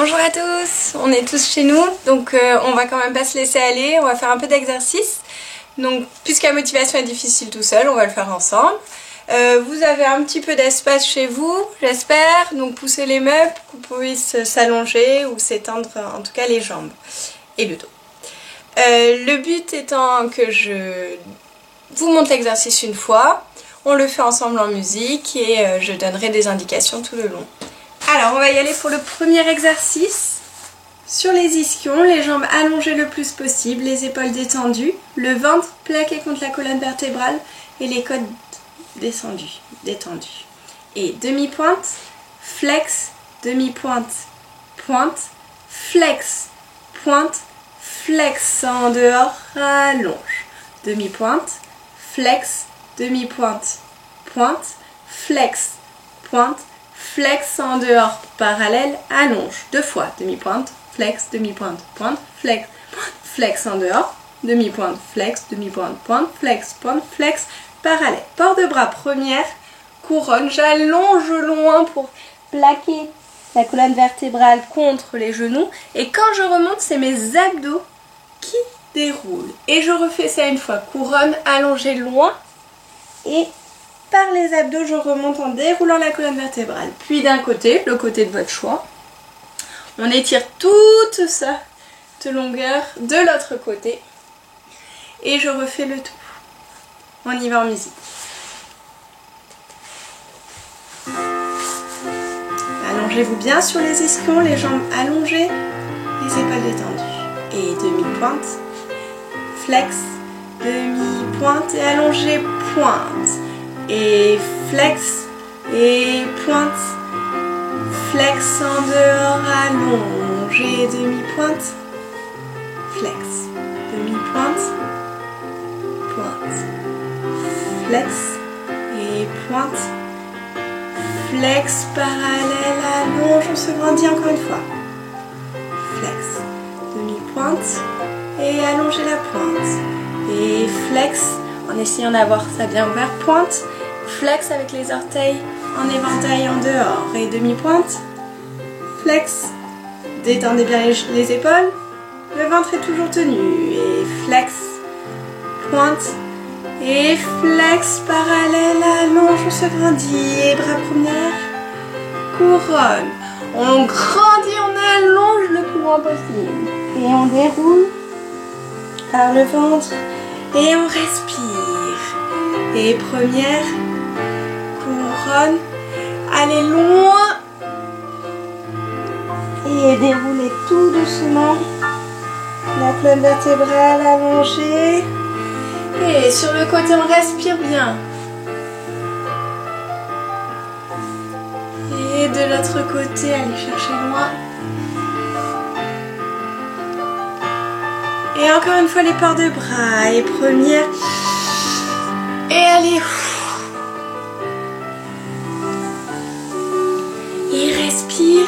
Bonjour à tous, on est tous chez nous, donc on va quand même pas se laisser aller, on va faire un peu d'exercice. Donc puisque la motivation est difficile tout seul, on va le faire ensemble. Vous avez un petit peu d'espace chez vous, j'espère, donc poussez les meubles, qu'on puisse s'allonger ou s'étendre en tout cas les jambes et le dos. Le but étant que je vous montre l'exercice une fois, on le fait ensemble en musique et je donnerai des indications tout le long. Alors on va y aller pour le premier exercice. Sur les ischions, les jambes allongées le plus possible, les épaules détendues, le ventre plaqué contre la colonne vertébrale et les côtes détendues. Et demi-pointe, flex, demi-pointe, pointe, flex, pointe, flex en dehors, allonge. Demi-pointe, flex, demi-pointe, pointe, flex, pointe, flex en dehors, parallèle, allonge. Deux fois, demi-pointe, flex, demi-pointe, pointe, flex, flex en dehors, demi-pointe, flex, demi-pointe, pointe, flex, pointe, flex, parallèle. Port de bras, première, couronne, j'allonge loin pour plaquer la colonne vertébrale contre les genoux. Et quand je remonte, c'est mes abdos qui déroulent. Et je refais ça une fois, couronne, allongée loin et par les abdos, je remonte en déroulant la colonne vertébrale. Puis d'un côté, le côté de votre choix, on étire toute cette longueur de l'autre côté. Et je refais le tout. On y va en musique. Allongez-vous bien sur les ischions, les jambes allongées, les épaules détendues. Et demi-pointe, flex, demi-pointe et allongée, pointe. Et flex, et pointe, flex en dehors, allonge et demi-pointe, flex, demi-pointe, pointe, flex et pointe, flex, parallèle, allonge, on se grandit encore une fois, flex, demi-pointe et allonger la pointe, et flex, en essayant d'avoir ça bien ouvert, pointe, flex avec les orteils en éventail en dehors et demi-pointe, flex, détendez bien les épaules, le ventre est toujours tenu et flex, pointe et flex, parallèle, allonge, on se grandit et bras première, couronne, on grandit, on allonge le plus loin possible et on déroule par le ventre et on respire et première, couronne, allez loin et déroulez tout doucement la colonne vertébrale allongée et sur le côté on respire bien et de l'autre côté allez chercher loin et encore une fois les ports de bras et première et allez et respire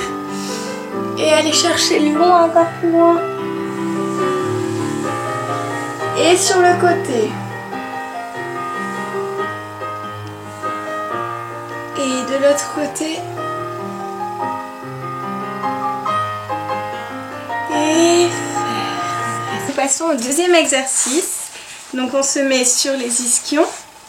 et allez chercher loin, encore plus loin et sur le côté et de l'autre côté et faire. Nous passons au deuxième exercice. Donc on se met sur les ischions.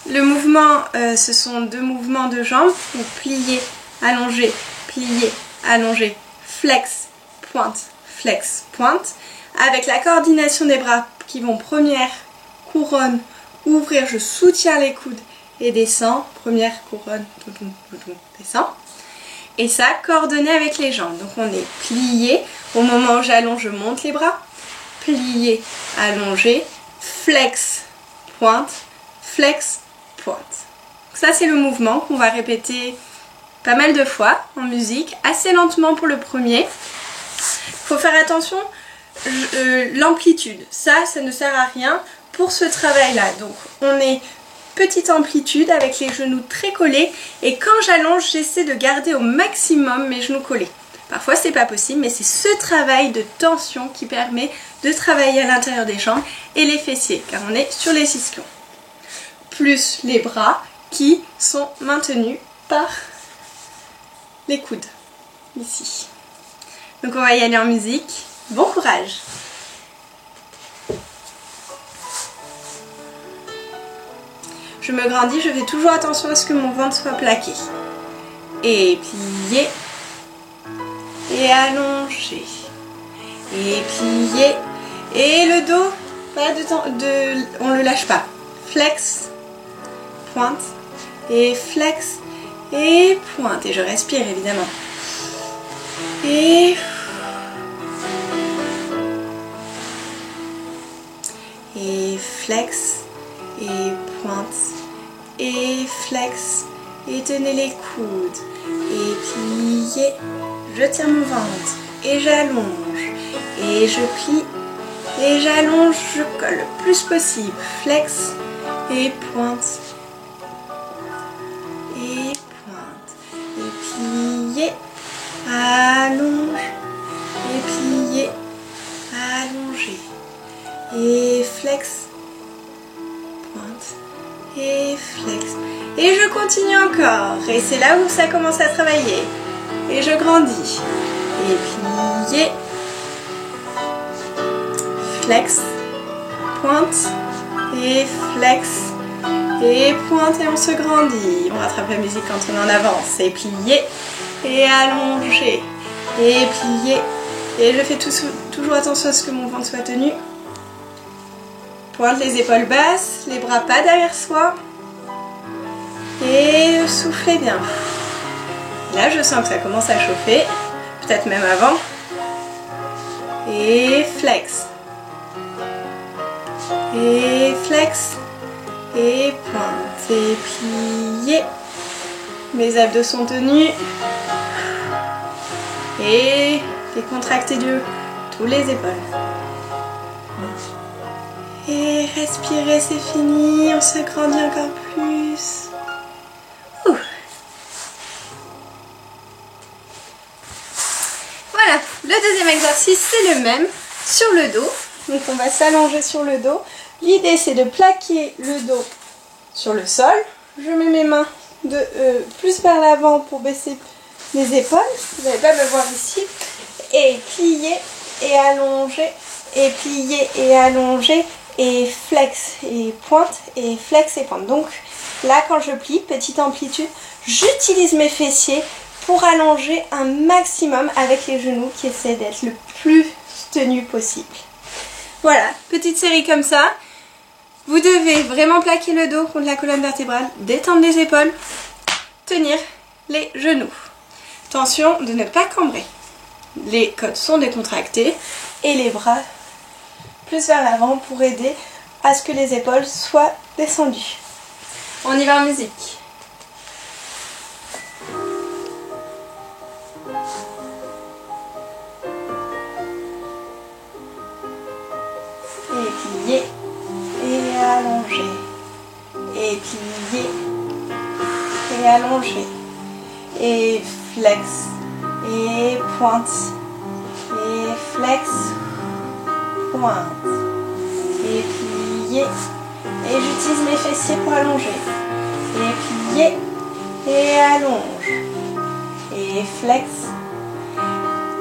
Le mouvement, ce sont deux mouvements de jambes, donc plier, allonger, plier, allonger, flex, pointe, avec la coordination des bras qui vont première, couronne, ouvrir, je soutiens les coudes et descends, première, couronne, descends. Et ça, coordonné avec les jambes. Donc on est plié, au moment où j'allonge, je monte les bras, plier, allonger, flex, pointe, flex, pointe. Ça c'est le mouvement qu'on va répéter pas mal de fois en musique, assez lentement pour le premier. Il faut faire attention, l'amplitude, ça ne sert à rien pour ce travail-là. Donc on est petite amplitude avec les genoux très collés et quand j'allonge, j'essaie de garder au maximum mes genoux collés. Parfois c'est pas possible, mais c'est ce travail de tension qui permet de travailler à l'intérieur des jambes et les fessiers, car on est sur les ischions. Plus les bras qui sont maintenus par les coudes, ici. Donc on va y aller en musique. Bon courage! Je me grandis, je fais toujours attention à ce que mon ventre soit plaqué. Et plier. Et allonger. Et plier. Et le dos, pas de temps, on le lâche pas. Flex, pointe, et flex, et pointe. Et je respire évidemment. Et flex, et pointe, et flex, et tenez les coudes, et pliez. Je tiens mon ventre, et j'allonge, et je plie. Et j'allonge, je colle le plus possible. Flex et pointe. Et pointe. Et plier. Allonge. Et plier. Allonger. Et flex. Pointe. Et flex. Et je continue encore. Et c'est là où ça commence à travailler. Et je grandis. Et plier. Flex, pointe, et flex, et pointe, et on se grandit. On rattrape la musique quand on en avance. Et plier, et allonger, et plier. Et je fais toujours attention à ce que mon ventre soit tenu. Pointe les épaules basses, les bras pas derrière soi. Et soufflez bien. Là, je sens que ça commence à chauffer, peut-être même avant. Et flex. Et flex, et pointe, et plier. Mes abdos sont tenus. Et décontractez de tous les épaules. Et respirez, c'est fini. On se grandit encore plus. Ouh. Voilà, le deuxième exercice, c'est le même sur le dos. Donc on va s'allonger sur le dos. L'idée c'est de plaquer le dos sur le sol. Je mets mes mains plus vers l'avant pour baisser les épaules. Vous n'allez pas me voir ici. Et plier et allonger. Et plier et allonger. Et flex et pointe. Et flex et pointe. Donc là quand je plie, petite amplitude, j'utilise mes fessiers pour allonger un maximum avec les genoux qui essaient d'être le plus tenus possible. Voilà, petite série comme ça. Vous devez vraiment plaquer le dos contre la colonne vertébrale, détendre les épaules, tenir les genoux. Attention de ne pas cambrer. Les côtes sont décontractées et les bras plus vers l'avant pour aider à ce que les épaules soient descendues. On y va en musique. Et plier, et allonger, et plier, et allonger, et flex, et pointe, et flex, pointe, et plier, et j'utilise mes fessiers pour allonger, et plier, et allonge, et flex,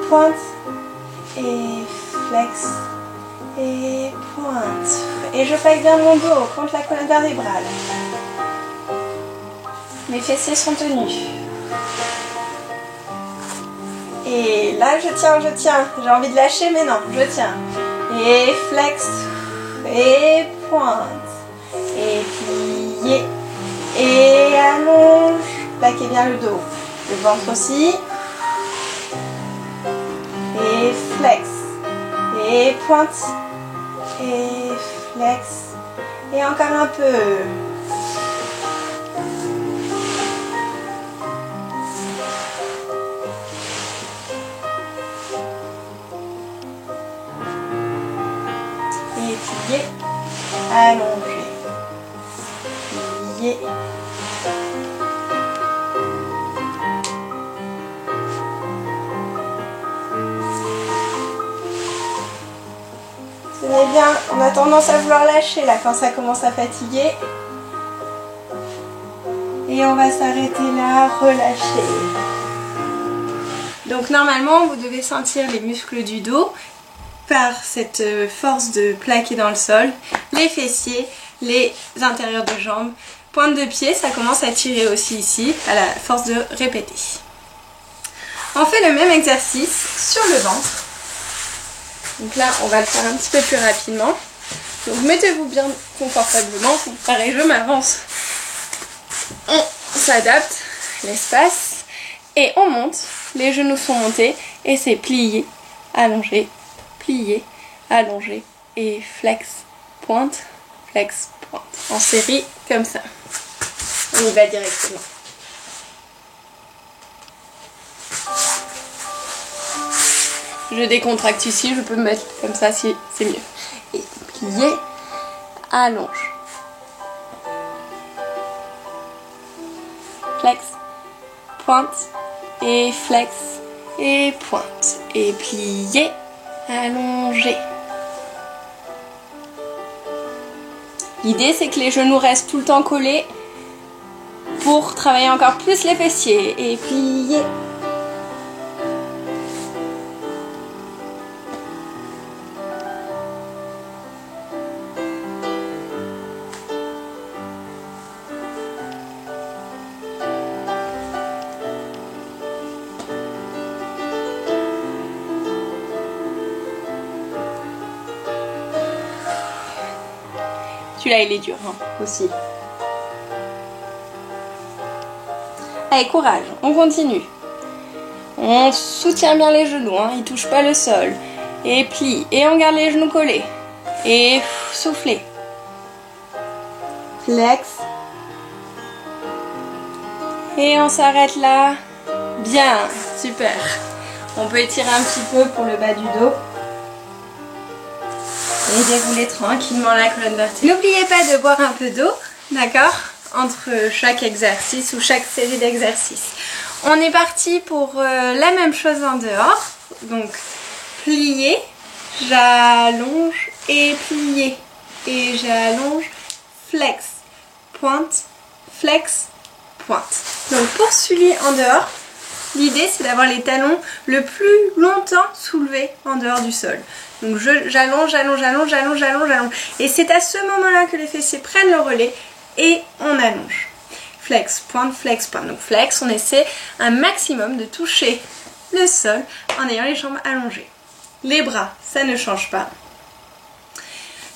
pointe, et flex, et pointe. Et je plaque bien mon dos contre la colonne vertébrale. Mes fessiers sont tenus. Et là je tiens. J'ai envie de lâcher mais non, je tiens. Et flex. Et pointe. Et plier. Et allonge. Plaquez bien le dos. Le ventre aussi. Et flex. Et pointe. Et flex. Et encore un peu. Et plier. Allonger. Plier. Tenez bien, on a tendance à vouloir lâcher là quand ça commence à fatiguer. Et on va s'arrêter là, relâcher. Donc normalement vous devez sentir les muscles du dos par cette force de plaquer dans le sol, les fessiers, les intérieurs de jambes, pointe de pied, ça commence à tirer aussi ici à la force de répéter. On fait le même exercice sur le ventre. Donc là on va le faire un petit peu plus rapidement. Donc mettez-vous bien confortablement, pareil je m'avance. On s'adapte l'espace et on monte, les genoux sont montés et c'est plié, allongé, plié, allongé et flex, pointe, en série comme ça. On y va directement. Je décontracte ici, je peux me mettre comme ça si c'est mieux. Et plié, allonge. Flex, pointe et flex et pointe. Et plié, allongé. L'idée c'est que les genoux restent tout le temps collés pour travailler encore plus les fessiers. Et plié. Celui-là il est dur hein, aussi. Allez, courage, on continue. On soutient bien les genoux, hein, ils ne touchent pas le sol. Et plie, et on garde les genoux collés. Et soufflez. Flex. Et on s'arrête là. Bien, super. On peut étirer un petit peu pour le bas du dos. Et dérouler tranquillement la colonne vertébrale. N'oubliez pas de boire un peu d'eau, d'accord, entre chaque exercice ou chaque série d'exercices. On est parti pour la même chose en dehors. Donc, plier, j'allonge et plier. Et j'allonge, flex, pointe, flex, pointe. Donc, pour celui en dehors, l'idée c'est d'avoir les talons le plus longtemps soulevés en dehors du sol. Donc j'allonge, j'allonge, j'allonge, j'allonge, j'allonge, j'allonge. Et c'est à ce moment-là que les fessiers prennent le relais et on allonge. Flex, pointe, flex, pointe. Donc flex, on essaie un maximum de toucher le sol en ayant les jambes allongées. Les bras, ça ne change pas.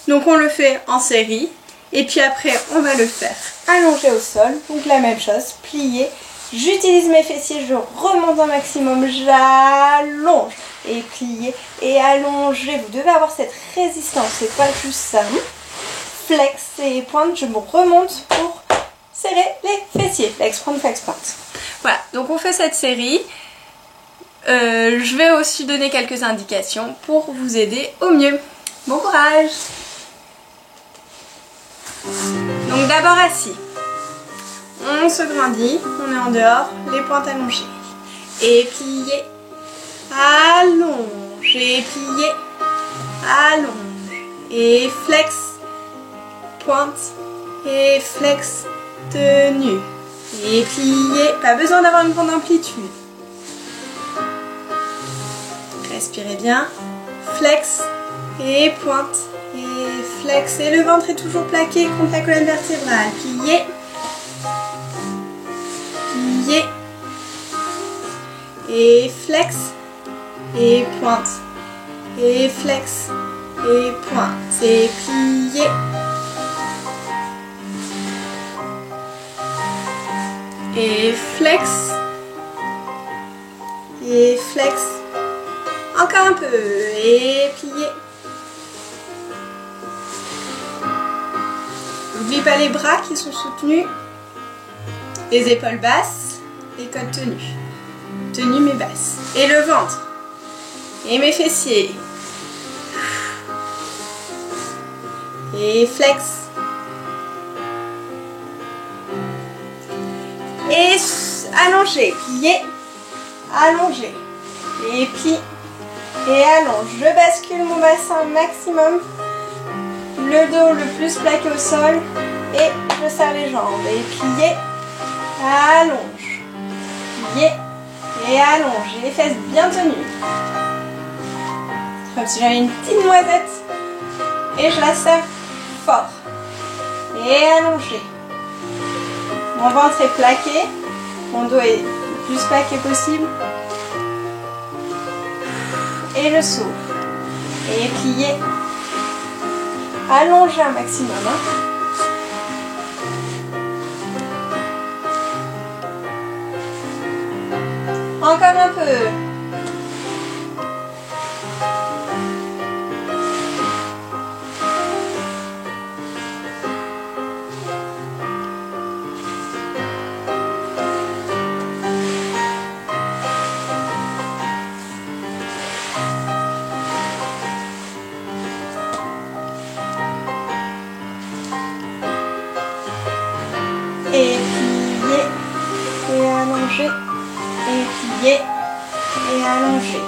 Donc on le fait en série. Et puis après, on va le faire allongé au sol. Donc la même chose, plier. J'utilise mes fessiers, je remonte un maximum, j'allonge et plier et allonger. Vous devez avoir cette résistance, c'est pas juste ça. Flex et pointe, je me remonte pour serrer les fessiers. Flex, pointe, flex, pointe. Voilà, donc on fait cette série. Je vais aussi donner quelques indications pour vous aider au mieux. Bon courage! Donc d'abord assis. On se grandit, on est en dehors, les pointes allongées. Et plier, allonge, et plier, allonge. Et flex, pointe, et flex, tenue. Et plier, pas besoin d'avoir une grande amplitude. Respirez bien, flex, et pointe, et flex. Et le ventre est toujours plaqué contre la colonne vertébrale. Plier. Plier et flex et pointe et flex et pointe et plier et flex et flex, encore un peu et plier. N'oublie pas les bras qui sont soutenus. Les épaules basses, les côtes tenues. Tenues mais basses. Et le ventre. Et mes fessiers. Et flex. Et allongé. Plier. Allongé. Et plie. Et allonge. Je bascule mon bassin au maximum. Le dos le plus plaqué au sol. Et je serre les jambes. Et plier. Allonge, plier et allonge. J'ai les fesses bien tenues. Comme si j'avais une petite noisette. Et je la serre fort. Et allongé. Mon ventre est plaqué. Mon dos est le plus plaqué possible. Et je souffle. Et plié. Allongez un maximum. Encore un peu. Et plier, et allonger, et plier, et allonger,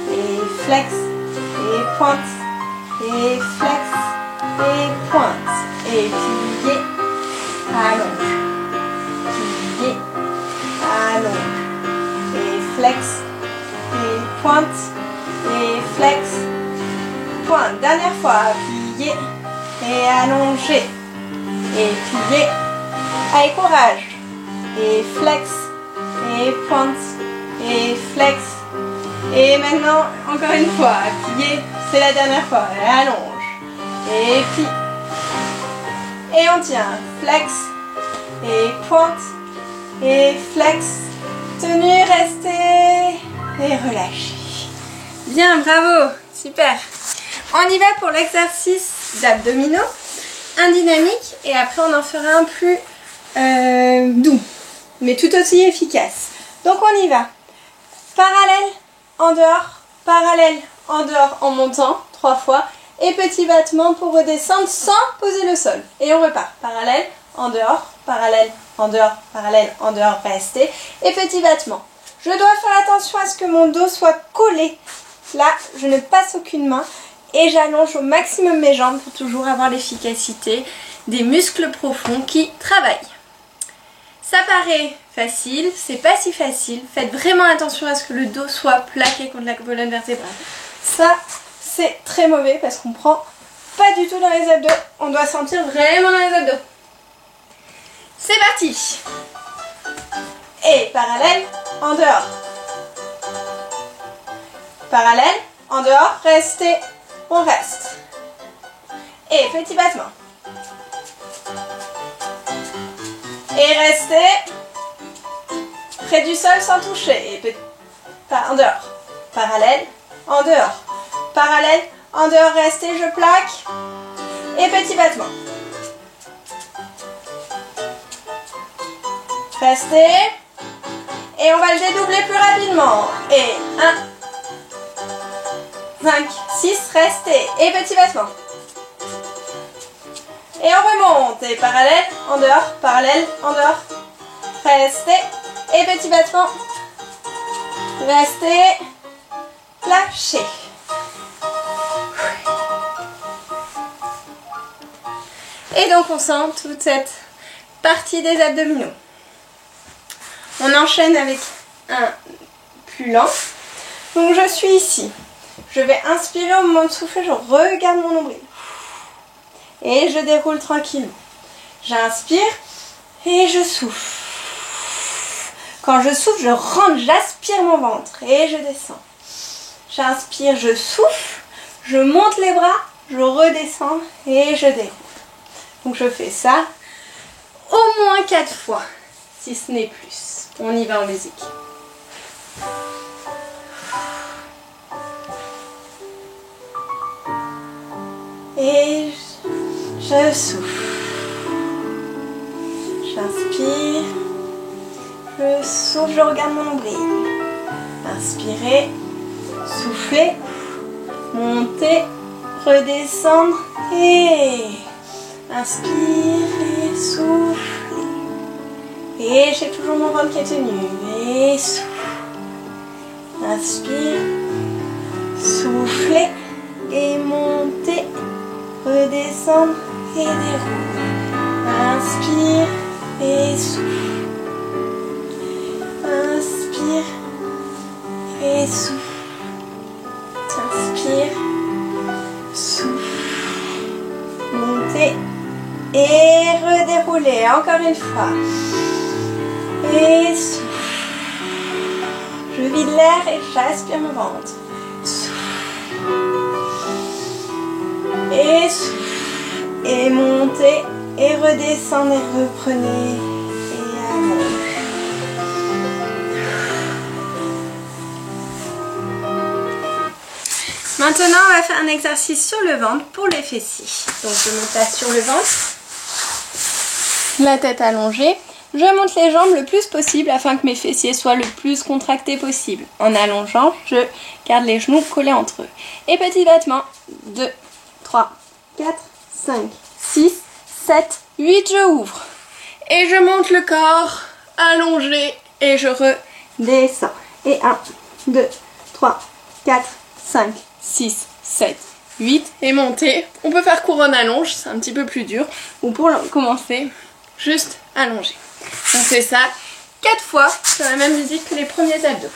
et flex, et pointe, et flex, et pointe, et plier, allonge, plier, allonge, et flex, et pointe, et flex, pointe. Dernière fois, plier, et allonger, et plier. Allez, courage. Et flex. Et pointe. Et flex. Et maintenant, encore une fois, plier. C'est la dernière fois. Et allonge. Et plie. Et on tient. Flex. Et pointe. Et flex. Tenue, restez. Et relâchez. Bien, bravo. Super. On y va pour l'exercice d'abdominaux. Un dynamique. Et après, on en fera un plus doux, mais tout aussi efficace. Donc on y va. Parallèle, en dehors, en montant, 3 fois. Et petit battement pour redescendre sans poser le sol. Et on repart. Parallèle, en dehors, restez. Et petit battement. Je dois faire attention à ce que mon dos soit collé. Là, je ne passe aucune main. Et j'allonge au maximum mes jambes pour toujours avoir l'efficacité des muscles profonds qui travaillent. Ça paraît facile, c'est pas si facile. Faites vraiment attention à ce que le dos soit plaqué contre la colonne vertébrale. Ça, c'est très mauvais parce qu'on prend pas du tout dans les abdos. On doit sentir vraiment dans les abdos. C'est parti. Et parallèle, en dehors. Parallèle, en dehors, restez, on reste. Et petit battement. Et restez près du sol sans toucher. Et en dehors. Parallèle, en dehors. Parallèle, en dehors, restez, je plaque. Et petit battement. Restez. Et on va le dédoubler plus rapidement. Et 1, 5, 6, restez. Et petit battement. Et on remonte. Et parallèle, en dehors, restez. Et petit battement. Restez. Lâchez. Et donc on sent toute cette partie des abdominaux. On enchaîne avec un plus lent. Donc je suis ici. Je vais inspirer au moment de souffler, je regarde mon nombril. Et je déroule tranquillement. J'inspire et je souffle. Quand je souffle, je rentre, j'aspire mon ventre et je descends. J'inspire, je souffle, je monte les bras, je redescends et je déroule. Donc je fais ça au moins 4 fois, si ce n'est plus. On y va en musique. Et je souffle. J'inspire. Je souffle, je regarde mon nombril. Inspirez. Soufflez. Montez. Redescendre. Et inspire et souffle. Et j'ai toujours mon ventre qui est tenu. Et souffle. Inspire. Soufflez. Et montez. Redescendre et déroule. Inspire et souffle. Inspire Et souffle. Inspire. Souffle. Montez. Et redéroulez. Encore une fois. Et souffle. Je vide l'air et j'aspire mon ventre. Souffle. Et souffle. Et montez. Et redescendez. Reprenez. Et allongez. Maintenant, on va faire un exercice sur le ventre pour les fessiers. Donc, je me place sur le ventre. La tête allongée. Je monte les jambes le plus possible afin que mes fessiers soient le plus contractés possible. En allongeant, je garde les genoux collés entre eux. Et petit battement. 2, 3, 4, 5, 6, 7, 8. Je ouvre. Et je monte le corps allongé. Et je redescends. Et 1, 2, 3, 4, 5, 6, 7, 8. Et monter. On peut faire couronne allonge. C'est un petit peu plus dur. Ou pour commencer, juste allonger. On fait ça 4 fois sur la même musique que les premiers abdos.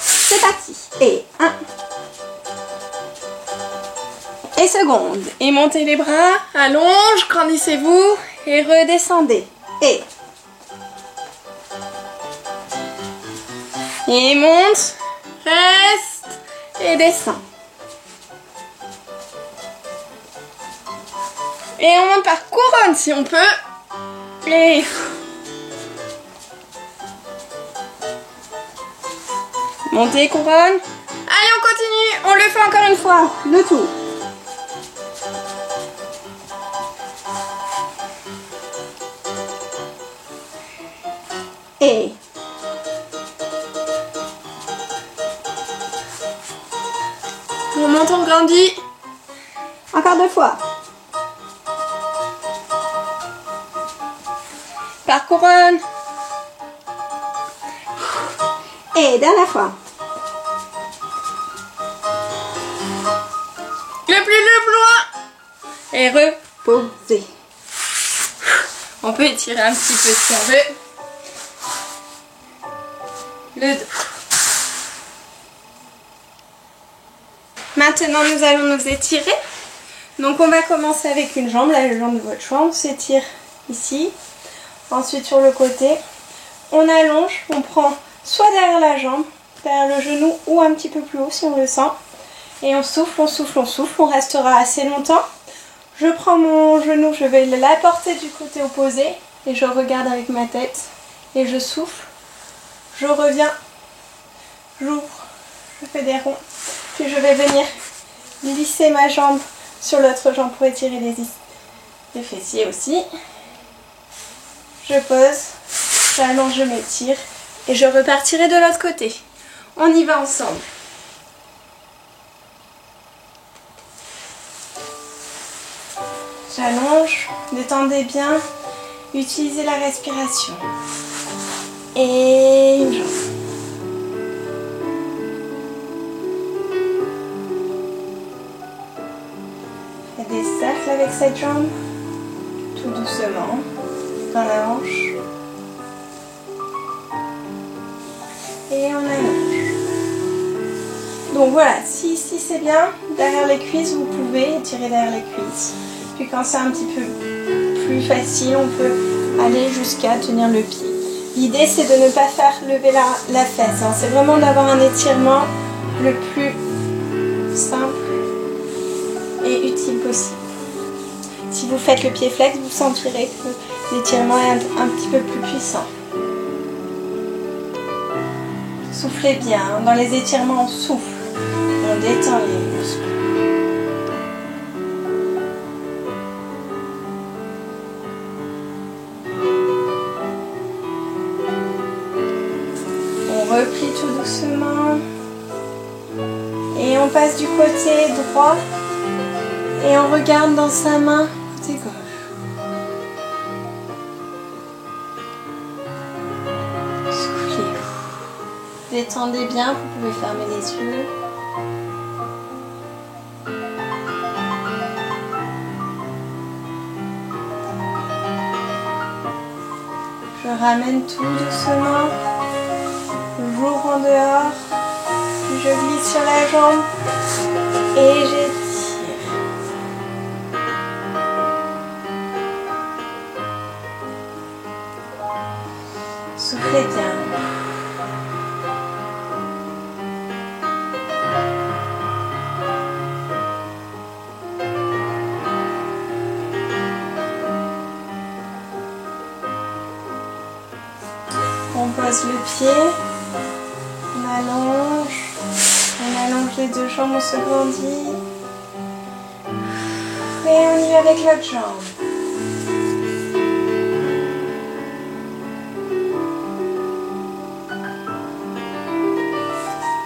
C'est parti. Et 1. Et seconde. Et montez les bras. Allonge. Grandissez-vous. Et redescendez. Et monte. Reste. Et descend. Et on monte par couronne si on peut. Et montez couronne. Allez, on continue. On le fait encore une fois. Le tour. Et on monte, on grandit. Encore 2 fois. Par couronne. Et dernière fois. Le plus loin. Et reposer. On peut étirer un petit peu si on veut. Le dos. Maintenant, nous allons nous étirer. Donc, on va commencer avec une jambe, la jambe de votre choix. On s'étire ici. Ensuite, sur le côté, on allonge. On prend soit derrière la jambe, derrière le genou ou un petit peu plus haut si on le sent. Et on souffle, on souffle, on souffle. On restera assez longtemps. Je prends mon genou, je vais l'apporter du côté opposé. Et je regarde avec ma tête. Et je souffle. Je reviens. J'ouvre. Je fais des ronds. Puis je vais venir glisser ma jambe sur l'autre jambe pour étirer les fessiers aussi. Je pose, j'allonge, je m'étire et je repartirai de l'autre côté. On y va ensemble. J'allonge, détendez bien, utilisez la respiration. Et une jambe. Faites des cercles avec cette jambe, tout doucement. Dans la hanche et on allonge. Donc voilà, si c'est bien, derrière les cuisses, vous pouvez étirer derrière les cuisses. Puis quand c'est un petit peu plus facile, on peut aller jusqu'à tenir le pied. L'idée, c'est de ne pas faire lever la fesse. Hein. C'est vraiment d'avoir un étirement le plus simple et utile possible. Si vous faites le pied flex, vous sentirez que l'étirement est un petit peu plus puissant. Soufflez bien. Dans les étirements, on souffle. On détend les muscles. On replie tout doucement. Et on passe du côté droit. Et on regarde dans sa main côté gauche. Détendez bien, vous pouvez fermer les yeux. Je Je ramène tout doucement. J'ouvre en dehors. Puis je glisse sur la jambe. Et j'étire. Soufflez bien. On pose le pied, on allonge les deux jambes, on se grandit. Et on y va avec l'autre jambe.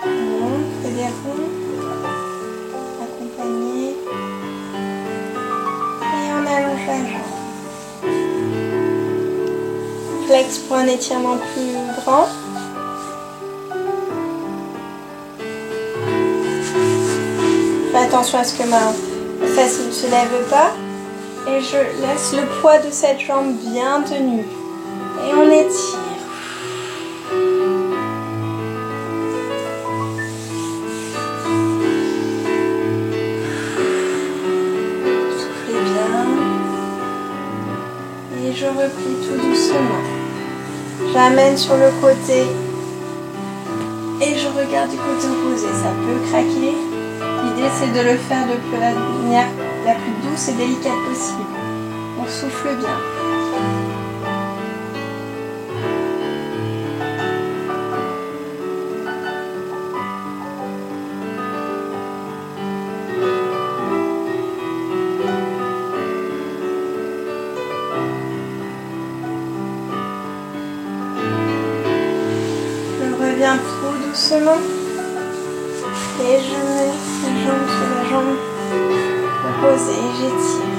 On fait des ronds, accompagné. Et on allonge la jambe. Flex pour un étirement plus grand. Fais attention à ce que ma fesse ne se lève pas. Et je laisse le poids de cette jambe bien tenue. Et on étire. Soufflez bien. Et je replie tout doucement. J'amène sur le côté et je regarde du côté opposé. Ça peut craquer. L'idée c'est de le faire de la manière la plus douce et délicate possible. On souffle bien. Reviens tout doucement et je mets la jambe sur la jambe opposée et j'étire.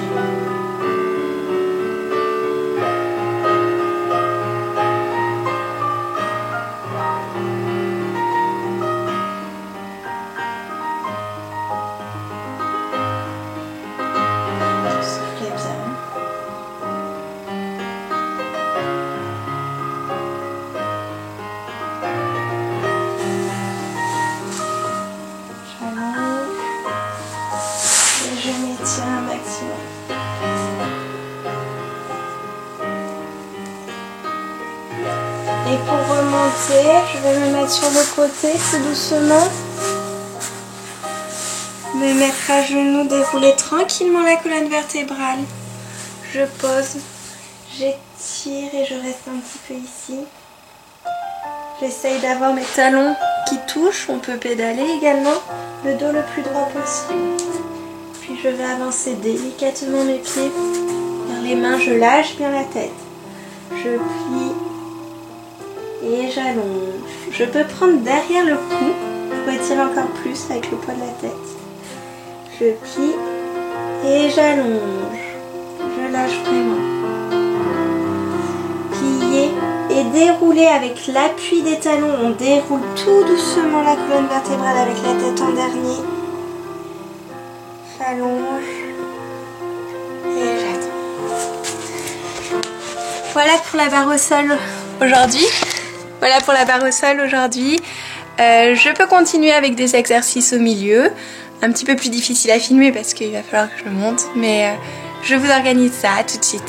Soufflez bien. Je m'étire un maximum. Et pour remonter, je vais me mettre sur le côté tout doucement. Me mettre à genoux, dérouler tranquillement la colonne vertébrale. Je pose, j'étire et je reste un petit peu ici. J'essaye d'avoir mes talons qui touchent. On peut pédaler également. Le dos le plus droit possible. Puis je vais avancer délicatement mes pieds vers les mains, je lâche bien la tête. Je plie et j'allonge. Je peux prendre derrière le cou pour étirer encore plus avec le poids de la tête. Je plie et j'allonge. Je lâche vraiment. Plier et dérouler avec l'appui des talons. On déroule tout doucement la colonne vertébrale avec la tête en dernier. J'allonge et j'attends. Voilà pour la barre au sol aujourd'hui. Je peux continuer avec des exercices au milieu. Un petit peu plus difficile à filmer parce qu'il va falloir que je le monte. Mais je vous organise ça tout de suite.